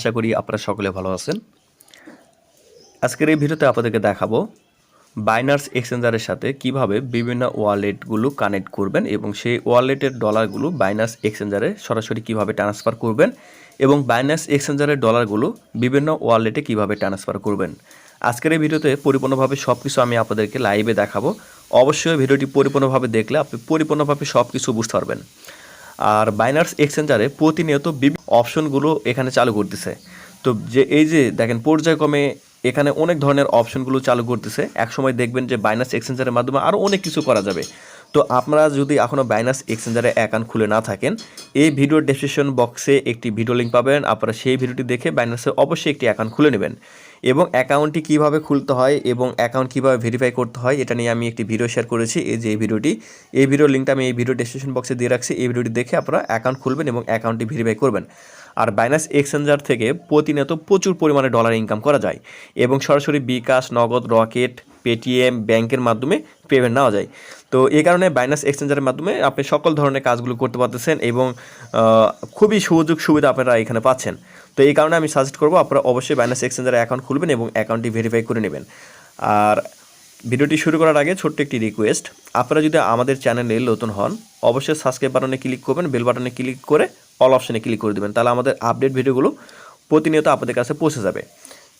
আশা করি আপনারা সকলে ভালো আছেন। আজকের এই ভিডিওতে আপনাদেরকে দেখাবো বাইনান্স এক্সচেঞ্জারের সাথে কিভাবে বিভিন্ন ওয়ালেটগুলো কানেক্ট করবেন এবং সেই ওয়ালেটের ডলারগুলো বাইনান্স এক্সচেঞ্জারে সরাসরি কিভাবে ট্রান্সফার করবেন এবং বাইনান্স এক্সচেঞ্জারের ডলারগুলো বিভিন্ন ওয়ালেটে কিভাবে ট্রান্সফার করবেন। আজকের এই ভিডিওতে পরিপূর্ণভাবে সব কিছু আমি আপনাদেরকে লাইভে দেখাবো। অবশ্যই ভিডিওটি পরিপূর্ণভাবে দেখলে আপনি পরিপূর্ণভাবে সব কিছু বুঝতে পারবেন। আর বাইনান্স এক্সচেঞ্জারে প্রতিনিয়ত বিভিন্ন অপশনগুলো এখানে চালু করতেছে। তো এই যে দেখেন পর্যায়ক্রমে এখানে অনেক ধরনের অপশনগুলো চালু করতেছে। একসময় দেখবেন যে বাইনান্স এক্সচেঞ্জারের মাধ্যমে আরও অনেক কিছু করা যাবে। তো আপনারা যদি এখনও বাইনান্স এক্সচেঞ্জারে অ্যাকাউন্ট খুলে না থাকেন, এই ভিডিওর ডেসক্রিপশন বক্সে একটি ভিডিও লিঙ্ক পাবেন। আপনারা সেই ভিডিওটি দেখে বাইনান্সে অবশ্যই একটি অ্যাকাউন্ট খুলে নেবেন এবং অ্যাকাউন্টটি কীভাবে খুলতে হয় এবং অ্যাকাউন্ট কীভাবে ভেরিফাই করতে হয় এটা নিয়ে আমি একটি ভিডিও শেয়ার করেছি। এই যে এই ভিডিওর লিঙ্কটা আমি এই ভিডিও ডেসক্রিপশন বক্সে দিয়ে রাখছি। এই ভিডিওটি দেখে আপনারা অ্যাকাউন্ট খুলবেন এবং অ্যাকাউন্টটি ভেরিফাই করবেন। আর বাইনান্স এক্সচেঞ্জার থেকে প্রতিনিয়ত প্রচুর পরিমাণে ডলার ইনকাম করা যায় এবং সরাসরি বিকাশ, নগদ, রকেট, পেটিএম, ব্যাংকের মাধ্যমে পেমেন্ট নেওয়া যায়। তো এই কারণে বাইনান্স এক্সচেঞ্জারের মাধ্যমে আপনি সকল ধরনের কাজগুলো করতে পারতেছেন এবং খুবই সুযোগ সুবিধা আপনারা এখানে পাচ্ছেন। তো এই কারণে আমি সাজেস্ট করবো আপনারা অবশ্যই বাইনান্স এক্সচেঞ্জারে অ্যাকাউন্ট খুলবেন এবং অ্যাকাউন্টটি ভেরিফাই করে নেবেন। আর ভিডিওটি শুরু করার আগে ছোট্ট একটি রিকোয়েস্ট, আপনারা যদি আমাদের চ্যানেলে নতুন হন অবশ্যই সাবস্ক্রাইব বাটনে ক্লিক করবেন, বেল বাটনে ক্লিক করে অল অপশনে ক্লিক করে দেবেন, তাহলে আমাদের আপডেট ভিডিওগুলো প্রতিনিয়ত আপনাদের কাছে পৌঁছে যাবে।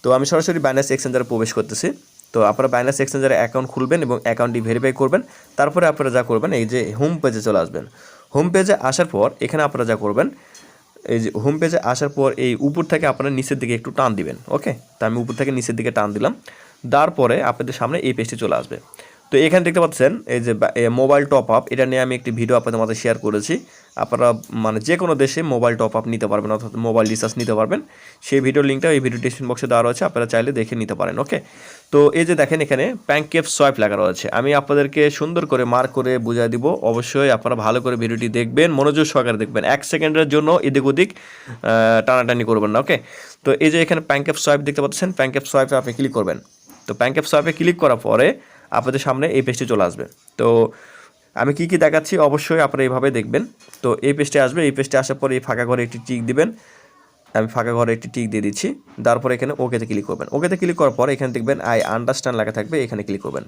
তো আমি সরাসরি বাইনান্স এক্সচেঞ্জারে প্রবেশ করতেছি। তো আপনারা বাইনান্স এক্সচেঞ্জারে অ্যাকাউন্ট খুলবেন এবং অ্যাকাউন্টটি ভেরিফাই করবেন। তারপরে আপনারা যা করবেন, এই যে হোম পেজে চলে আসবেন। হোম পেজে আসার পর এখানে আপনারা যা করবেন, এই যে হোম পেজে আসার পর এই উপর থেকে আপনারা নিচের দিকে একটু টান দিবেন। ওকে, তো আমি উপর থেকে নিচের দিকে টান দিলাম, দেওয়ার পরে আপনাদের সামনে এই পেজটি চলে আসবে। তো এখানে দেখতে পাচ্ছেন এই যে মোবাইল টপ আপ, এটা নিয়ে আমি একটি ভিডিও আপনাদের মাঝে শেয়ার করেছি। আপনারা মানে যে কোনো দেশে মোবাইল টপ আপ নিতে পারবেন, অর্থাৎ মোবাইল রিচার্জ নিতে পারবেন। সেই ভিডিও লিঙ্কটা এই ভিডিও ডেসক্রিপশন বক্সে দেওয়া রয়েছে, আপনারা চাইলে দেখে নিতে পারেন। ওকে, তো এই যে দেখেন এখানে প্যানকেকস্ওয়াপ লেখা রয়েছে। আমি আপনাদেরকে সুন্দর করে মার্ক করে বুঝিয়ে দিব। অবশ্যই আপনারা ভালো করে ভিডিওটি দেখবেন, মনোযোগ সহকারে দেখবেন, 1 সেকেন্ডের জন্য এদিক ওদিক টানাটানি করবেন না। ওকে, তো এই যে এখানে প্যানকেকস্ওয়াপ দেখতে পাচ্ছেন, প্যানকেকস্ওয়াপে আপনি ক্লিক করবেন। তো প্যানকেকস্ওয়াপে ক্লিক করার পরে আপনাদের সামনে এই পেজটি চলে আসবে। তো আমি কি দেখাচ্ছি অবশ্যই আপনারা এইভাবে দেখবেন। তো এই পেজটি আসবে, এই পেজটি আসার পরে এই ফাঁকা ঘরে একটি টিক দিবেন। আমি ফাঁকা ঘরে একটি টিক দিয়ে দিচ্ছি, তারপরে এখানে ওকেতে ক্লিক করবেন। ওকেতে ক্লিক করার পর এখানে দেখবেন আই আন্ডারস্ট্যান্ড লেখা থাকবে, এখানে ক্লিক করবেন।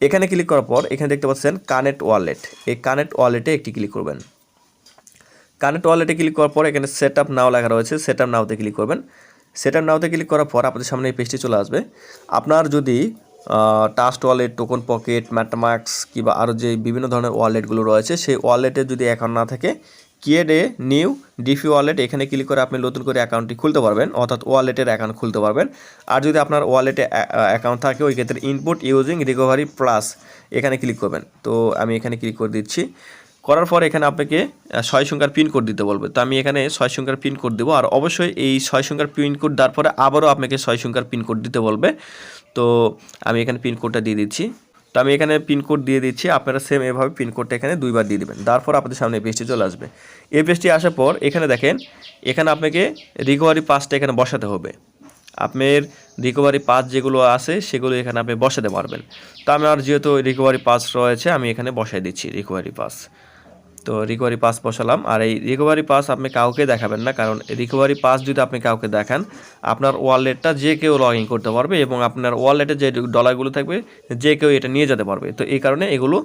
এখানে ক্লিক করার পর এখানে দেখতে পাচ্ছেন কানেক্ট ওয়ালেট, এই কানেক্ট ওয়ালেটে একটি ক্লিক করবেন। কানেক্ট ওয়ালেটে ক্লিক করার পর এখানে সেট আপ নাও লেখা রয়েছে, সেট আপ নাওতে ক্লিক করবেন। সেট আপ নাওতে ক্লিক করার পর আপনাদের সামনে এই পেজটি চলে আসবে। আপনার যদি ট্রাস্ট ওয়ালেট, টোকন পকেট, ম্যাটামাস্ক কিংবা আরও যে বিভিন্ন ধরনের ওয়ালেটগুলো রয়েছে সেই ওয়ালেটে যদি অ্যাকাউন্ট না থাকে, create a new Diffie wallet, এখানে ক্লিক করে আপনি নতুন করে অ্যাকাউন্টটি খুলতে পারবেন, অর্থাৎ ওয়ালেটের অ্যাকাউন্ট খুলতে পারবেন। আর যদি আপনার ওয়ালেটে অ্যাকাউন্ট থাকে ওই ক্ষেত্রে ইনপুট ইউজিং রিকভারি প্লাস এখানে ক্লিক করবেন। তো আমি এখানে ক্লিক করে দিচ্ছি। করার পর এখানে আপনাকে 6 সংখ্যার পিনকোড দিতে বলবে। তো আমি এখানে 6 সংখ্যার পিনকোড দেবো। আর অবশ্যই এই 6 সংখ্যার পিনকোড দেওয়ার পরে আবারও আপনাকে 6 সংখ্যার পিনকোড দিতে বলবে। তো আমি এখানে পিনকোডটা দিয়ে দিচ্ছি। তো আমি এখানে পিনকোড দিয়ে দিচ্ছি, আপনারা সেম এভাবে পিনকোডটা এখানে 2বার দিয়ে দেবেন। তারপর আপনাদের সামনে এই পেজটি চলে আসবে। এই পেজটি আসার পর এখানে দেখেন, এখানে আপনাকে রিকভারি পাসটা এখানে বসাতে হবে। আপনার রিকভারি পাস যেগুলো আছে সেগুলো এখানে আপনি বসাতে পারবেন। তো আমার যেহেতু রিকভারি পাস রয়েছে আমি এখানে বসাই দিচ্ছি রিকভারি পাস। তো রিকভারি পাস বসালাম। আর এই রিকভারি পাস আপনি কাউকে দেখাবেন না, কারণ রিকভারি পাস যদি আপনি কাউকে দেখান আপনার ওয়ালেটটা যে কেউ লগ ইন করতে পারবে এবং আপনার ওয়ালেটে যে ডলারগুলো থাকবে যে কেউ এটা নিয়ে যেতে পারবে। তো এই কারণে এগুলো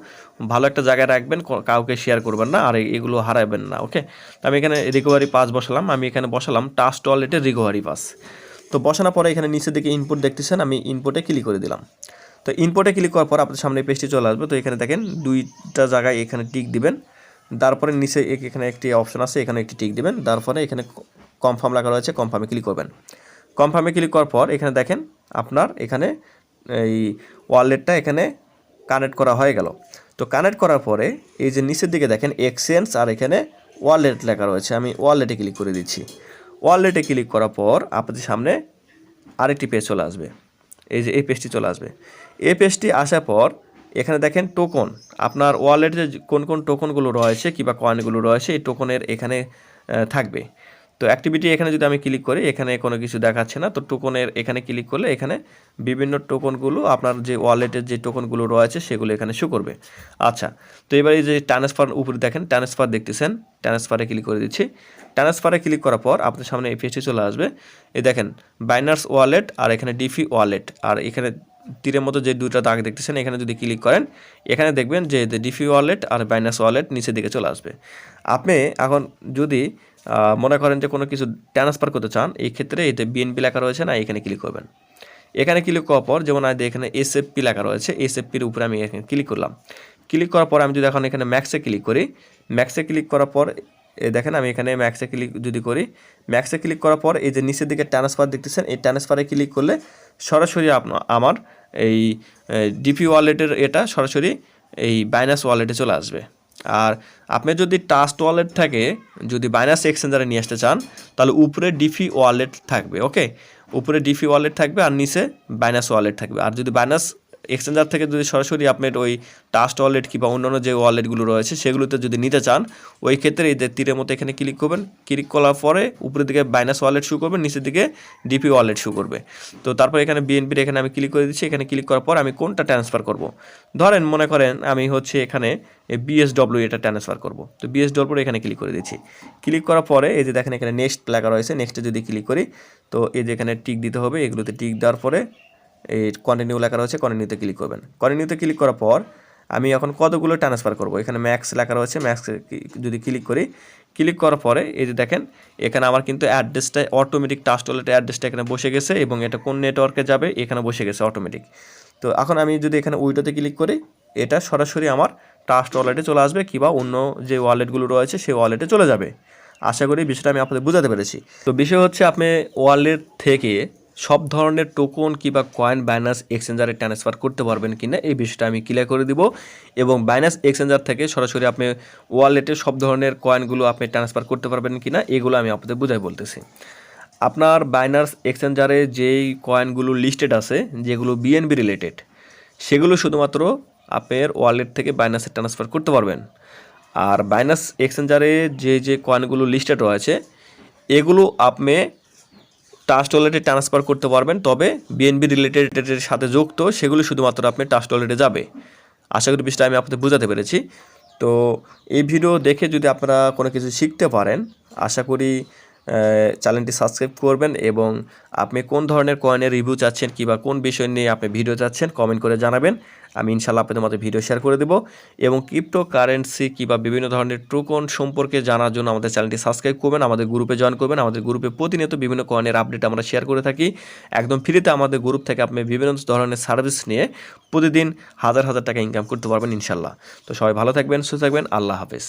ভালো একটা জায়গায় রাখবেন, কাউকে শেয়ার করবেন না আর এগুলো হারাবেন না। ওকে, তো আমি এখানে রিকভারি পাস বসালাম। আমি এখানে বসালাম ট্রাস্ট ওয়ালেটের রিকভারি পাস। তো বসানোর পরে এখানে নিচের দিকে ইনপুট দেখতেছেন, আমি ইনপুটে ক্লিক করে দিলাম। তো ইনপুটে ক্লিক করার পর আপনার সামনে পেজটি চলে আসবে। তো এখানে দেখেন 2টা জায়গায় এখানে টিক দিবেন, তারপরে নিচে এখানে একটি অপশন আছে, এখানে একটি টিক দিবেন। তারপরে এখানে কনফার্ম লেখা রয়েছে, কনফার্মে ক্লিক করবেন। কনফার্মে ক্লিক করার পর এখানে দেখেন আপনার এখানে এই ওয়ালেটটা এখানে কানেক্ট করা হয়ে গেল। তো কানেক্ট করার পরে এই যে নিচের দিকে দেখেন এক্সচেঞ্জ আর এখানে ওয়ালেট লেখা রয়েছে, আমি ওয়ালেটে ক্লিক করে দিচ্ছি। ওয়ালেটে ক্লিক করার পর আপনাদের সামনে আরেকটি পেজ চলে আসবে। এই যে এই পেজটি চলে আসবে। এই পেজটি আসার পর এখানে দেখেন টোকন, আপনার ওয়ালেটে কোন কোন টোকনগুলো রয়েছে কিংবা কয়েনগুলো রয়েছে এই টোকনের এখানে থাকবে। তো অ্যাক্টিভিটি এখানে যদি আমি ক্লিক করি এখানে কোনো কিছু দেখাচ্ছে না। তো টোকনের এখানে ক্লিক করলে এখানে বিভিন্ন টোকনগুলো আপনার যে ওয়ালেটের যে টোকনগুলো রয়েছে সেগুলো এখানে শো করবে। আচ্ছা, তো এবার এই যে ট্রান্সফার উপরে দেখেন ট্রান্সফার দেখতেছেন, ট্রান্সফারে ক্লিক করে দিচ্ছি। ট্রান্সফারে ক্লিক করার পর আপনার সামনে এই পেজটি চলে আসবে। এই দেখেন বাইনান্স ওয়ালেট আর এখানে ডিফি ওয়ালেট, আর এখানে তীরের মতো যে দুইটা দাগ দেখতেছেন এখানে যদি ক্লিক করেন এখানে দেখবেন যে ডিফি ওয়ালেট আর বাইনান্স ওয়ালেট নিচের দিকে চলে আসবে। আপনি এখন যদি মনে করেন যে কোনো কিছু ট্রান্সফার করতে চান, এই ক্ষেত্রে এতে বিএনপি লেখা রয়েছে না, এখানে ক্লিক করবেন। এখানে ক্লিক করার পর যেমন এখানে এসএফপি লেখা রয়েছে, এসএফপির উপরে আমি এখানে ক্লিক করলাম। ক্লিক করার পর আমি যদি এখন এখানে ম্যাক্সে ক্লিক করি, ম্যাক্সে ক্লিক করার পর দেখেন আমি এখানে ম্যাক্সে ক্লিক যদি করি, ম্যাক্সে ক্লিক করার পর এই যে নিচের দিকে ট্রান্সফার দেখতেছেন, এই ট্রান্সফারে ক্লিক করলে সরাসরি আমার এই ডিপি ওয়ালেটের এটা সরাসরি এই বাইনান্স ওয়ালেটে চলে আসবে। আর আপনি যদি ট্রাস্ট ওয়ালেট থাকে, যদি বাইনান্স এক্সচেঞ্জারে নিয়ে আসতে চান, তাহলে উপরে ডিফি ওয়ালেট থাকবে, ওকে, উপরে ডিফি ওয়ালেট থাকবে আর নিচে বাইনান্স ওয়ালেট থাকবে। আর যদি বাইনান্স এক্সচেঞ্জার থেকে যদি সরাসরি আপনার ওই ট্রাস্ট ওয়ালেট কিংবা অন্যান্য যে ওয়ালেটগুলো রয়েছে সেগুলোতে যদি নিতে চান, ওই ক্ষেত্রে এই যে তীরের মতো এখানে ক্লিক করবেন। ক্লিক করার পরে উপরের দিকে বাইনান্স ওয়ালেট শো করবে, নিচের দিকে ডিপি ওয়ালেট শো করবে। তো তারপর এখানে বিএনপির এখানে আমি ক্লিক করে দিচ্ছি। এখানে ক্লিক করার পর আমি কোনটা ট্রান্সফার করব, ধরেন মনে করেন আমি হচ্ছে এখানে বিএসডব্লিউ এটা ট্রান্সফার করব। তো বিএসডব্লিউ এখানে ক্লিক করে দিচ্ছি। ক্লিক করার পরে এই যে দেখেন এখানে নেক্সট লেখা রয়েছে, নেক্সটে যদি ক্লিক করি তো এই যে এখানে টিক দিতে হবে, এগুলোতে টিক দেওয়ার পরে এই কন্টিনিউ লেখা রয়েছে, কন্টিনিউতে ক্লিক করবেন। কন্টিনিউতে ক্লিক করার পর আমি এখন কতগুলো ট্রান্সফার করব, এখানে ম্যাক্স লেখা রয়েছে, ম্যাক্সে যদি ক্লিক করি, ক্লিক করার পরে এই যে দেখেন এখানে আমার কিন্তু অ্যাড্রেসটা অটোমেটিক ট্রাস্ট ওয়ালেটের অ্যাড্রেসটা এখানে বসে গেছে এবং এটা কোন নেটওয়ার্কে যাবে এখানে বসে গেছে অটোমেটিক। তো এখন আমি যদি এখানে উইডোতে ক্লিক করি, এটা সরাসরি আমার ট্রাস্ট ওয়ালেটে চলে আসবে কিংবা অন্য যে ওয়ালেটগুলো রয়েছে সেই ওয়ালেটে চলে যাবে। আশা করি বিষয়টা আমি আপনাদের বোঝাতে পেরেছি। তো বিষয় হচ্ছে আপনি ওয়ালেট থেকে সব ধরনের টোকন কিংবা কয়েন বাইনান্স এক্সচেঞ্জারে ট্রান্সফার করতে পারবেন কিনা এই বিষয়টা আমি ক্লিয়ার করে দিব, এবং বাইনান্স এক্সচেঞ্জার থেকে সরাসরি আপনি ওয়ালেটে সব ধরনের কয়েনগুলো আপনি ট্রান্সফার করতে পারবেন কিনা এগুলো আমি আপনাদের বুঝাই বলতেছি। আপনার বাইনান্স এক্সচেঞ্জারে যেই কয়েনগুলো লিস্টেড আছে যেগুলো বিএনবি রিলেটেড, সেগুলো শুধুমাত্র আপনার ওয়ালেট থেকে বাইনান্সে ট্রান্সফার করতে পারবেন। আর বাইনান্স এক্সচেঞ্জারে যে কয়েনগুলো লিস্টেড রয়েছে এগুলো আপনি ট্রাস্ট ওয়ালেটে ট্রান্সফার করতে পারবেন, তবে বিএনবি রিলেটেডের সাথে যুক্ত সেগুলো শুধুমাত্র আপনি ট্রাস্ট ওয়ালেটে যাবে। আশা করি বিষয়টা আমি আপনাদের বোঝাতে পেরেছি। তো এই ভিডিও দেখে যদি আপনারা কোনো কিছু শিখতে পারেন, আশা করি চ্যানেলটি সাবস্ক্রাইব করবেন, এবং আপনি কোন ধরনের কয়েনের রিভিউ চাচ্ছেন কিংবা কোন বিষয় নিয়ে আপনি ভিডিও চাচ্ছেন কমেন্ট করে জানাবেন। আমি ইনশাআল্লাহ আপনাদের মধ্যে ভিডিও শেয়ার করে দেবো, এবং ক্রিপ্টো কারেন্সি কিংবা বিভিন্ন ধরনের টোকন সম্পর্কে জানার জন্য আমাদের চ্যানেলটি সাবস্ক্রাইব করবেন, আমাদের গ্রুপে জয়েন করবেন। আমাদের গ্রুপে প্রতিনিয়ত বিভিন্ন কয়েনের আপডেট আমরা শেয়ার করে থাকি একদম ফ্রিতে। আমাদের গ্রুপ থেকে আপনি বিভিন্ন ধরনের সার্ভিস নিয়ে প্রতিদিন হাজার হাজার টাকা ইনকাম করতে পারবেন ইনশাআল্লাহ। তো সবাই ভালো থাকবেন, সুস্থ থাকবেন, আল্লাহ হাফেজ।